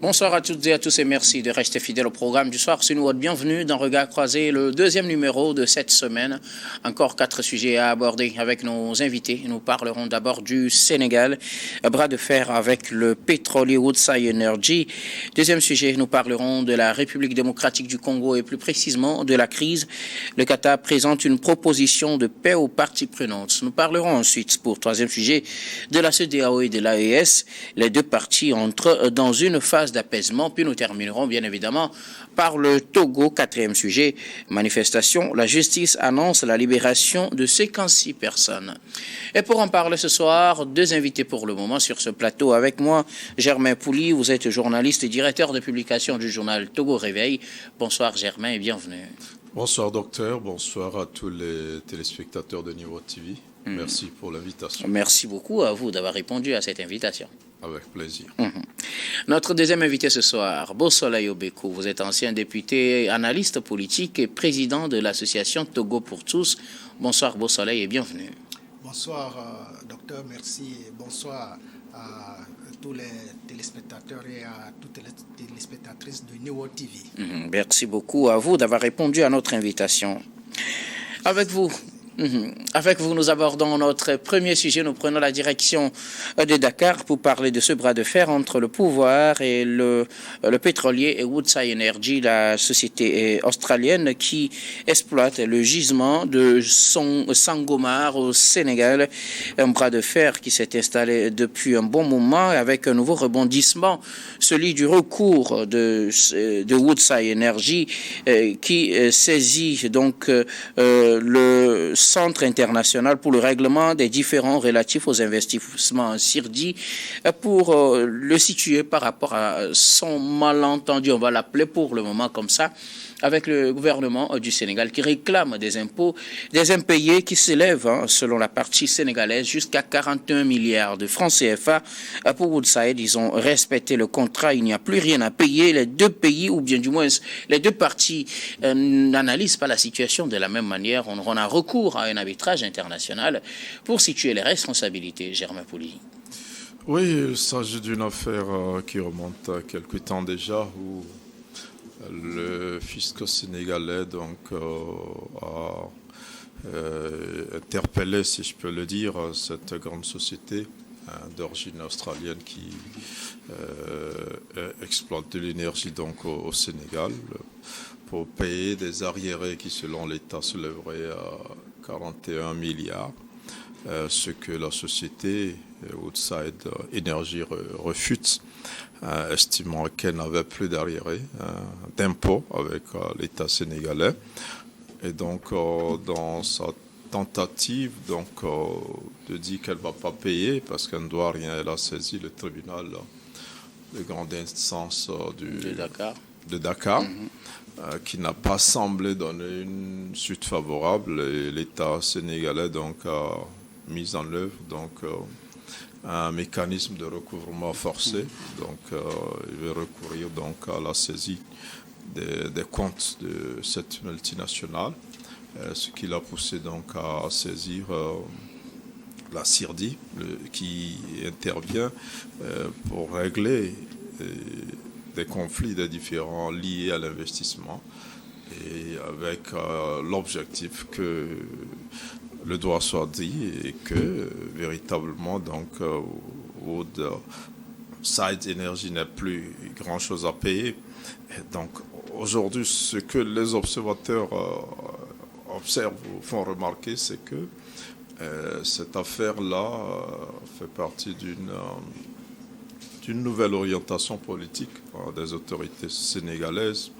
Bonsoir à toutes et à tous et merci de rester fidèles au programme du soir. C'est nous votre bienvenue dans Regard Croisé, le deuxième numéro de cette semaine. Encore 4 sujets à aborder avec nos invités. Nous parlerons d'abord du Sénégal, bras de fer avec le pétrolier Woodside Energy. Deuxième sujet, nous parlerons de la République démocratique du Congo et plus précisément de la crise. Le Qatar présente une proposition de paix aux parties prenantes. Nous parlerons ensuite, pour troisième sujet, de la CEDEAO et de l'AES. Les deux parties entrent dans une phase d'apaisement, puis nous terminerons bien évidemment par le Togo, quatrième sujet, manifestation. La justice annonce la libération de 56 personnes. Et pour en parler ce soir, deux invités pour le moment sur ce plateau avec moi. Germain Pouli, vous êtes journaliste et directeur de publication du journal Togo Réveil. Bonsoir Germain et bienvenue. Bonsoir docteur, bonsoir à tous les téléspectateurs de Niveau TV. Merci pour l'invitation. Merci beaucoup à vous d'avoir répondu à cette invitation. Avec plaisir. Notre deuxième invité ce soir, Beausoleil Obekou. Vous êtes ancien député, analyste politique et président de l'association Togo pour tous. Bonsoir Beausoleil et bienvenue. Bonsoir docteur, merci et bonsoir à tous les téléspectateurs et à toutes les téléspectatrices de Niveau TV. Merci beaucoup à vous d'avoir répondu à notre invitation. Avec vous, nous abordons notre premier sujet. Nous prenons la direction de Dakar pour parler de ce bras de fer entre le pouvoir et le pétrolier et Woodside Energy, la société australienne qui exploite le gisement de Sangomar au Sénégal. Un bras de fer qui s'est installé depuis un bon moment avec un nouveau rebondissement, celui du recours de Woodside Energy qui saisit donc le Centre international pour le règlement des différends relatifs aux investissements en Sirdi pour le situer par rapport à son malentendu, on va l'appeler pour le moment comme ça, avec le gouvernement du Sénégal qui réclame des impôts, des impayés qui s'élèvent, selon la partie sénégalaise, jusqu'à 41 milliards de francs CFA. Pour Woodside, ils ont respecté le contrat, il n'y a plus rien à payer. Les deux pays, ou bien du moins les deux parties, n'analysent pas la situation de la même manière. On a recours à un arbitrage international pour situer les responsabilités. Germain Pouli. Oui, il s'agit d'une affaire qui remonte à quelque temps déjà, où le fisc sénégalais donc, a interpellé, si je peux le dire, cette grande société d'origine australienne qui exploite de l'énergie donc, au Sénégal pour payer des arriérés qui, selon l'État, s'élèveraient à 41 milliards, ce que la société Woodside Energy refute, estimant qu'elle n'avait plus d'arriérés d'impôts avec l'État sénégalais. Et donc, dans sa tentative donc, de dire qu'elle ne va pas payer parce qu'elle ne doit rien, elle a saisi le tribunal de grande instance de Dakar, qui n'a pas semblé donner une suite favorable. Et l'État sénégalais donc, a mis en œuvre donc, un mécanisme de recouvrement forcé. Donc, il va recourir donc, à la saisie des comptes de cette multinationale, ce qui l'a poussé donc, à saisir la CIRDI, qui intervient pour régler des conflits, des différends liés à l'investissement, et avec l'objectif que le droit soit dit et que véritablement donc Woodside Energy n'a plus grand-chose à payer. Et donc aujourd'hui, ce que les observateurs observent ou font remarquer, c'est que cette affaire-là fait partie d'une nouvelle orientation politique des autorités sénégalaises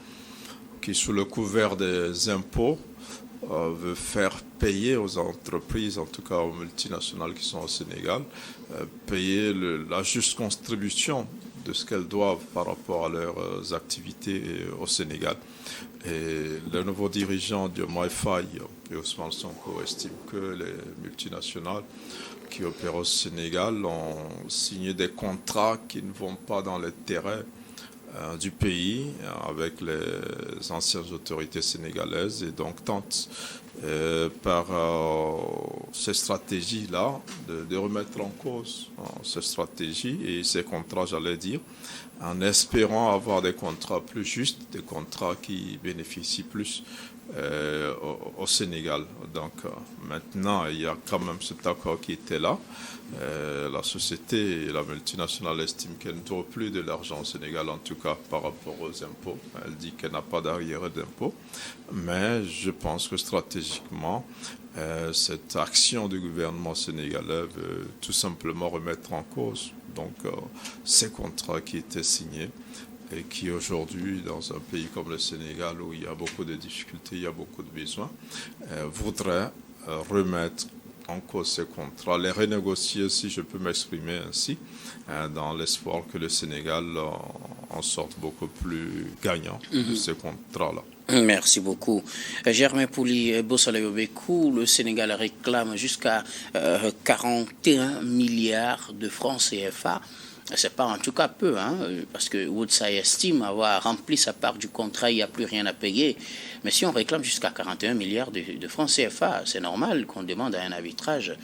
qui, sous le couvert des impôts, veut faire payer aux entreprises, en tout cas aux multinationales qui sont au Sénégal, payer la juste contribution de ce qu'elles doivent par rapport à leurs activités au Sénégal. Et le nouveau dirigeant de MyFi et Ousmane Sonko estiment que les multinationales qui opèrent au Sénégal ont signé des contrats qui ne vont pas dans l'intérêt du pays avec les anciennes autorités sénégalaises et donc tentent par ces stratégies-là, de remettre en cause ces stratégies et ces contrats, j'allais dire, en espérant avoir des contrats plus justes, des contrats qui bénéficient plus au Sénégal. Donc maintenant, il y a quand même cet accord qui était là. La société, la multinationale estime qu'elle ne doit plus de l'argent au Sénégal, en tout cas par rapport aux impôts. Elle dit qu'elle n'a pas d'arriéré d'impôts. Mais je pense que stratégiquement, cette action du gouvernement sénégalais veut tout simplement remettre en cause ces contrats qui étaient signés et qui aujourd'hui, dans un pays comme le Sénégal, où il y a beaucoup de difficultés, il y a beaucoup de besoins, voudraient remettre en cause ces contrats, les renégocier, si je peux m'exprimer ainsi, dans l'espoir que le Sénégal en sorte beaucoup plus gagnant de ces contrats-là. Merci beaucoup. Germain Pouli Bossola-Yobekou, le Sénégal réclame jusqu'à 41 milliards de francs CFA. C'est pas en tout cas peu, parce que Woodside estime avoir rempli sa part du contrat, il n'y a plus rien à payer. Mais si on réclame jusqu'à 41 milliards de francs CFA, c'est normal qu'on demande un arbitrage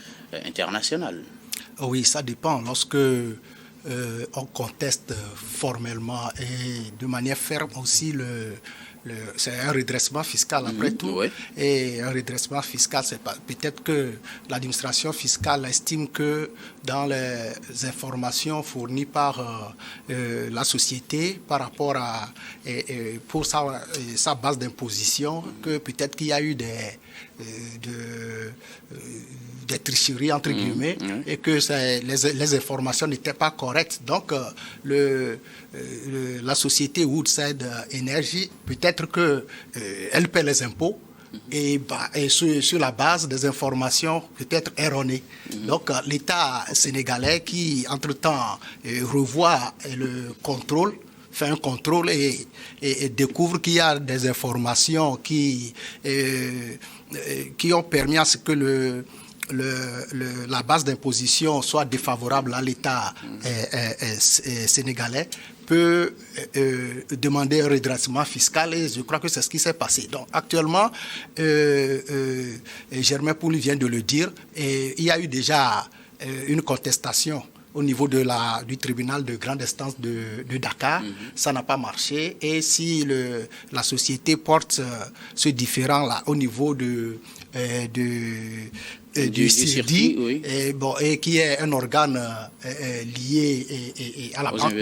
international. Oui, ça dépend. Lorsque on conteste formellement et de manière ferme aussi c'est un redressement fiscal après tout. Oui. Et un redressement fiscal, c'est pas peut-être que l'administration fiscale estime que dans les informations fournies par la société par rapport à pour sa base d'imposition, que peut-être qu'il y a eu des tricheries entre guillemets et que les informations n'étaient pas correctes. Donc la société Woodside Energy, peut-être que elle paie les impôts et sur la base des informations peut-être erronées. Donc l'État sénégalais qui entre-temps revoit le contrôle, fait un contrôle et découvre qu'il y a des informations qui ont permis à ce que la base d'imposition soit défavorable à l'État sénégalais, peut demander un redressement fiscal et je crois que c'est ce qui s'est passé. Donc actuellement, Germain Pouli vient de le dire, et il y a eu déjà une contestation au niveau du tribunal de grande instance de Dakar. Ça n'a pas marché. Et si la société porte ce différend-là au niveau du CIRDI, oui. Et qui est un organe lié à la banque,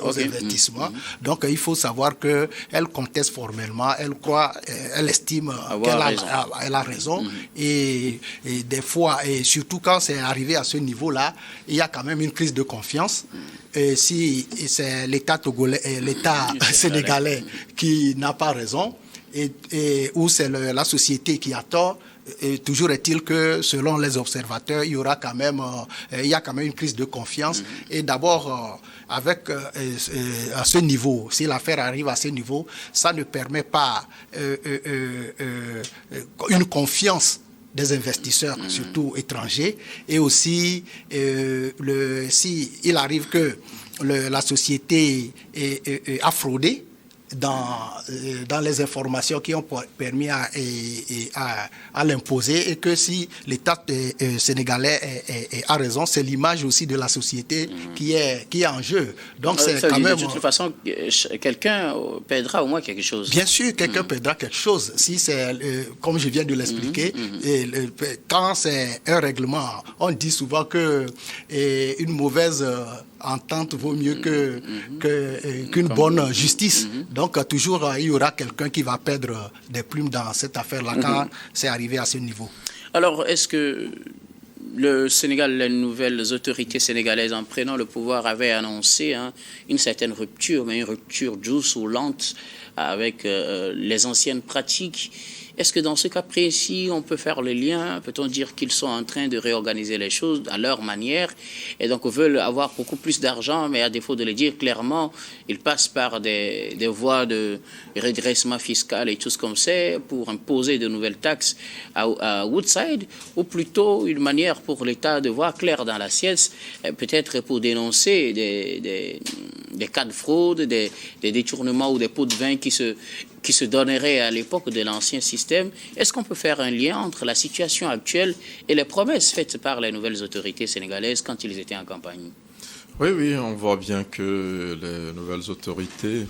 aux investissements. Donc il faut savoir qu'elle conteste formellement, elle estime qu'elle a raison. Et des fois, et surtout quand c'est arrivé à ce niveau-là, il y a quand même une crise de confiance. Et si c'est l'État togolais, l'État sénégalais qui n'a pas raison, ou c'est la société qui a tort, et toujours est-il que, selon les observateurs, il y a quand même une crise de confiance. Et d'abord, à ce niveau, si l'affaire arrive à ce niveau, ça ne permet pas une confiance des investisseurs, surtout étrangers. Et aussi, si il arrive que la société a fraudé dans les informations qui ont permis à l'imposer, et que si l'État sénégalais a raison, c'est l'image aussi de la société qui est en jeu. Donc c'est quand même... De toute façon, quelqu'un perdra au moins quelque chose. Bien sûr, quelqu'un perdra quelque chose. Si c'est, comme je viens de l'expliquer, quand c'est un règlement, on dit souvent que une mauvaise entente vaut mieux qu'une bonne justice. Donc toujours il y aura quelqu'un qui va perdre des plumes dans cette affaire-là quand c'est arrivé à ce niveau. Alors est-ce que le Sénégal, les nouvelles autorités sénégalaises en prenant le pouvoir avaient annoncé une certaine rupture, mais une rupture douce ou lente avec les anciennes pratiques? Est-ce que dans ce cas précis, on peut faire le lien? Peut-on dire qu'ils sont en train de réorganiser les choses à leur manière et donc veulent avoir beaucoup plus d'argent, mais à défaut de le dire clairement, ils passent par des voies de redressement fiscal et tout ce comme c'est pour imposer de nouvelles taxes à Woodside, ou plutôt une manière pour l'État de voir clair dans l'assiette, peut-être pour dénoncer cas de fraude, des détournements ou des pots de vin qui se donneraient à l'époque de l'ancien système. Est-ce qu'on peut faire un lien entre la situation actuelle et les promesses faites par les nouvelles autorités sénégalaises quand ils étaient en campagne? Oui, on voit bien que les nouvelles autorités,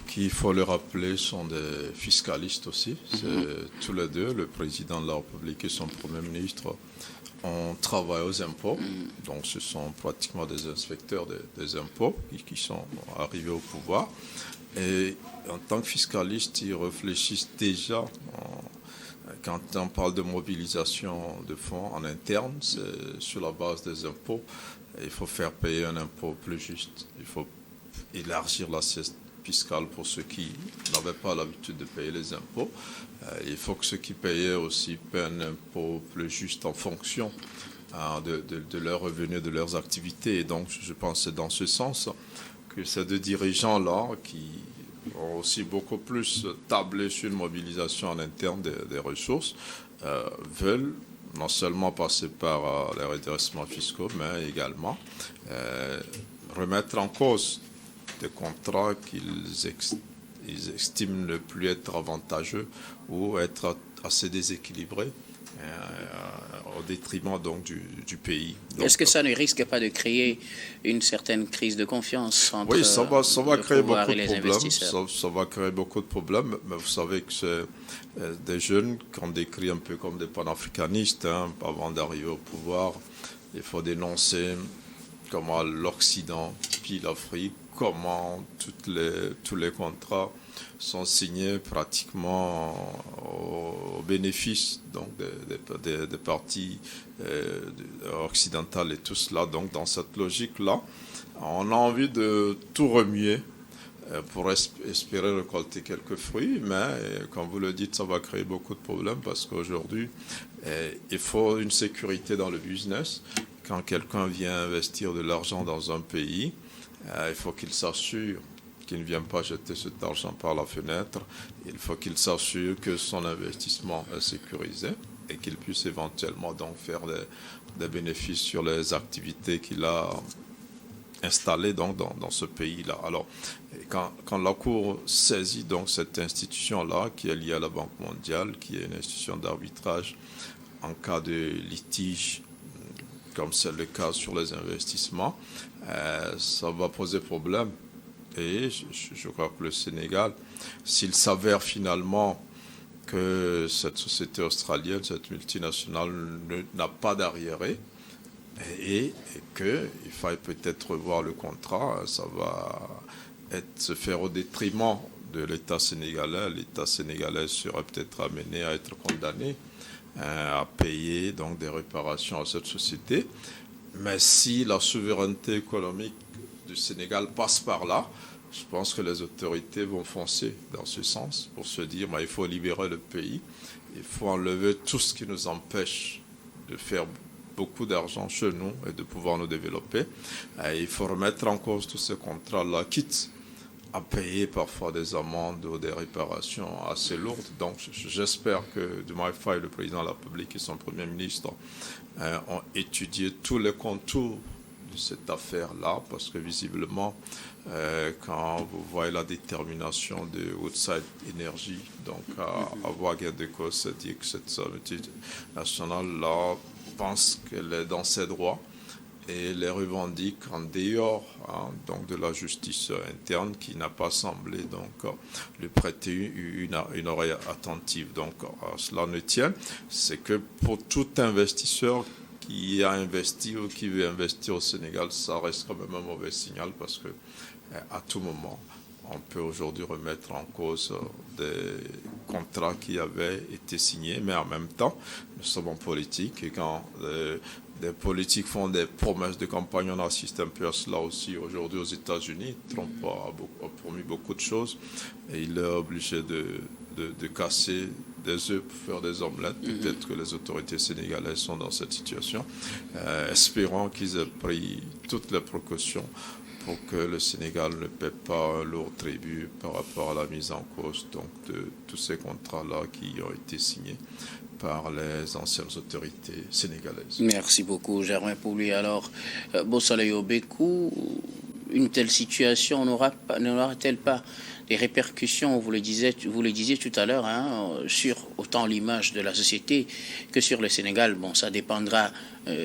qui, il faut le rappeler, sont des fiscalistes aussi. C'est tous les deux, le président de la République et son Premier ministre, on travaille aux impôts, donc ce sont pratiquement des inspecteurs des impôts qui sont arrivés au pouvoir. Et en tant que fiscalistes, ils réfléchissent déjà, quand on parle de mobilisation de fonds en interne, c'est sur la base des impôts. Il faut faire payer un impôt plus juste. Il faut élargir l'assiette fiscale pour ceux qui n'avaient pas l'habitude de payer les impôts. Il faut que ceux qui payaient aussi paient un impôt plus juste en fonction de leurs revenus, de leurs activités. Et donc, je pense que c'est dans ce sens que ces deux dirigeants-là, qui ont aussi beaucoup plus tablé sur une mobilisation en interne des ressources, veulent non seulement passer par les redressements fiscaux, mais également remettre en cause des contrats qu'ils estiment ne plus être avantageux ou être assez déséquilibrés au détriment donc du pays. Est-ce que ça ne risque pas de créer une certaine crise de confiance entre oui, ça va créer beaucoup et les de problèmes. investisseurs? Ça va créer beaucoup de problèmes, mais vous savez que c'est des jeunes qu'on décrit un peu comme des panafricanistes. Avant d'arriver au pouvoir, il faut dénoncer comment l'Occident pille l'Afrique, comment tous les contrats sont signés pratiquement au bénéfice donc des parties occidentales et tout cela. Donc dans cette logique-là, on a envie de tout remuer pour espérer récolter quelques fruits, mais comme vous le dites, ça va créer beaucoup de problèmes parce qu'aujourd'hui, il faut une sécurité dans le business. Quand quelqu'un vient investir de l'argent dans un pays, il faut qu'il s'assure qu'il ne vient pas jeter cet argent par la fenêtre. Il faut qu'il s'assure que son investissement est sécurisé et qu'il puisse éventuellement donc faire des bénéfices sur les activités qu'il a installées donc dans ce pays-là. Alors, quand la Cour saisit donc cette institution-là, qui est liée à la Banque mondiale, qui est une institution d'arbitrage en cas de litige, comme c'est le cas sur les investissements, ça va poser problème. Et je crois que le Sénégal, s'il s'avère finalement que cette société australienne, cette multinationale, n'a pas d'arriéré et qu'il faille peut-être revoir le contrat, ça va se faire au détriment de l'État sénégalais. L'État sénégalais serait peut-être amené à être condamné à payer donc des réparations à cette société. Mais si la souveraineté économique du Sénégal passe par là, je pense que les autorités vont foncer dans ce sens pour se dire il faut libérer le pays, il faut enlever tout ce qui nous empêche de faire beaucoup d'argent chez nous et de pouvoir nous développer. Il faut remettre en cause tous ces contrats-là, quitte à payer parfois des amendes ou des réparations assez lourdes. Donc j'espère que Diomaye Faye, le président de la République et son Premier ministre ont étudié tous les contours de cette affaire-là, parce que visiblement, quand vous voyez la détermination de Woodside Energy, donc à avoir gain de cause, c'est-à-dire que cette multinationale-là pense qu'elle est dans ses droits et les revendique en dehors donc de la justice interne qui n'a pas semblé donc lui prêter une oreille attentive. Donc cela ne tient, c'est que pour tout investisseur qui a investi ou qui veut investir au Sénégal, ça reste quand même un mauvais signal parce que à tout moment, on peut aujourd'hui remettre en cause des contrats qui avaient été signés, mais en même temps, nous sommes en politique et quand des politiques font des promesses de campagne, on assiste un peu à cela aussi aujourd'hui aux États-Unis. Trump a promis beaucoup de choses et il est obligé de casser des œufs pour faire des omelettes. Peut-être que les autorités sénégalaises sont dans cette situation. Espérons qu'ils aient pris toutes les précautions pour que le Sénégal ne paie pas un lourd tribut par rapport à la mise en cause donc, de tous ces contrats-là qui ont été signés par les anciennes autorités sénégalaises. Merci beaucoup, Germain Pouli. Alors, Bossale Yobekou, une telle situation n'aura-t-elle pas des répercussions, vous le disiez tout à l'heure, sur autant l'image de la société que sur le Sénégal? Bon, ça dépendra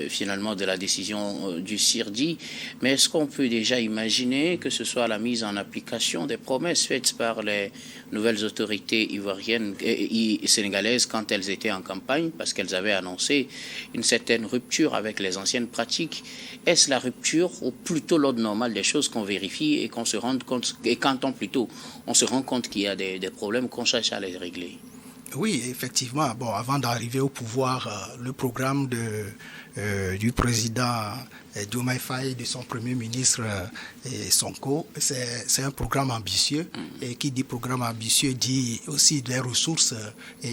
finalement de la décision du CIRDI, mais est-ce qu'on peut déjà imaginer que ce soit la mise en application des promesses faites par les nouvelles autorités ivoiriennes et sénégalaises quand elles étaient en campagne, parce qu'elles avaient annoncé une certaine rupture avec les anciennes pratiques? Est-ce la rupture ou plutôt l'ordre normal des choses qu'on vérifie et qu'on se rende compte, et quand on se rend compte qu'il y a des problèmes, qu'on cherche à les régler? Oui, effectivement. Bon, avant d'arriver au pouvoir, le programme du président Diomaye Faye, de son premier ministre Sonko, c'est un programme ambitieux. Et qui dit programme ambitieux dit aussi des ressources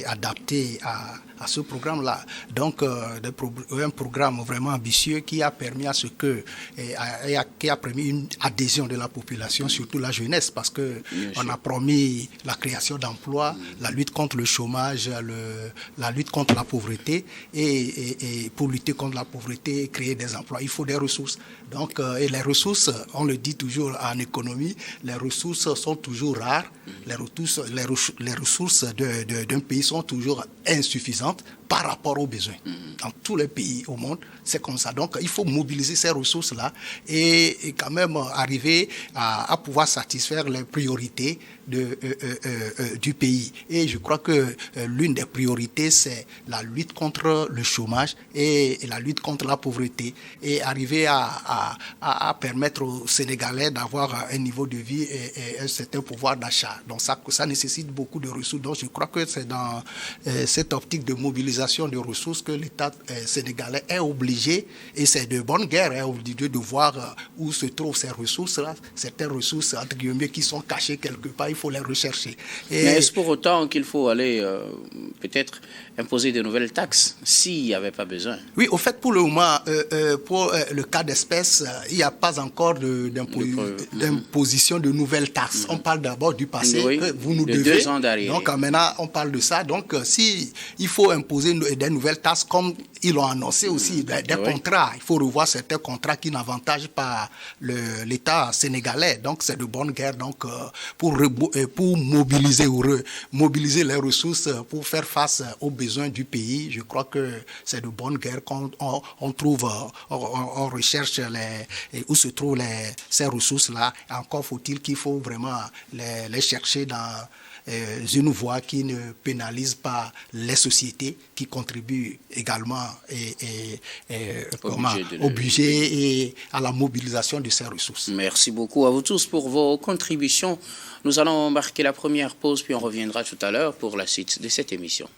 adaptées à ce programme-là. Donc, un programme vraiment ambitieux qui a permis à ce que, qui a permis une adhésion de la population, surtout la jeunesse, parce que on a promis la création d'emplois, la lutte contre le chômage, la lutte contre la pauvreté, et pour lutter contre la pauvreté, créer des emplois, il faut des ressources. Donc, et les ressources, on le dit toujours en économie, les ressources sont toujours rares, les ressources d'un pays sont toujours insuffisantes par rapport aux besoins. Dans tous les pays au monde, c'est comme ça. Donc, il faut mobiliser ces ressources-là et quand même arriver à pouvoir satisfaire les priorités du pays. Et je crois que l'une des priorités, c'est la lutte contre le chômage et la lutte contre la pauvreté, et arriver à permettre aux Sénégalais d'avoir un niveau de vie et un certain pouvoir d'achat. Donc ça nécessite beaucoup de ressources. Donc je crois que c'est dans cette optique de mobilisation de ressources que l'État sénégalais est obligé, et c'est de bonne guerre, est obligé de voir où se trouvent ces ressources-là, certaines ressources entre guillemets qui sont cachées quelque part. Il faut les rechercher. Mais est-ce pour autant qu'il faut aller peut-être imposer de nouvelles taxes s'il n'y avait pas besoin? Oui, au fait, pour le moment, pour le cas d'espèce, il n'y a pas encore d'imposition de nouvelles taxes. On parle d'abord du passé, que vous nous devez. 2 ans d'arrière. Donc maintenant, on parle de ça. Donc si il faut imposer des nouvelles taxes, comme ils l'ont annoncé aussi, des contrats. Il faut revoir certains contrats qui n'avantagent pas l'État sénégalais. Donc c'est de bonne guerre. Donc pour mobiliser les ressources pour faire face aux besoins du pays, je crois que c'est de bonne guerre qu'on trouve, on recherche où se trouvent ces ressources-là. Encore faut-il qu'il faut vraiment les chercher dans une voie qui ne pénalise pas les sociétés, qui contribuent également au budget et à la mobilisation de ces ressources. Merci beaucoup à vous tous pour vos contributions. Nous allons marquer la première pause, puis on reviendra tout à l'heure pour la suite de cette émission.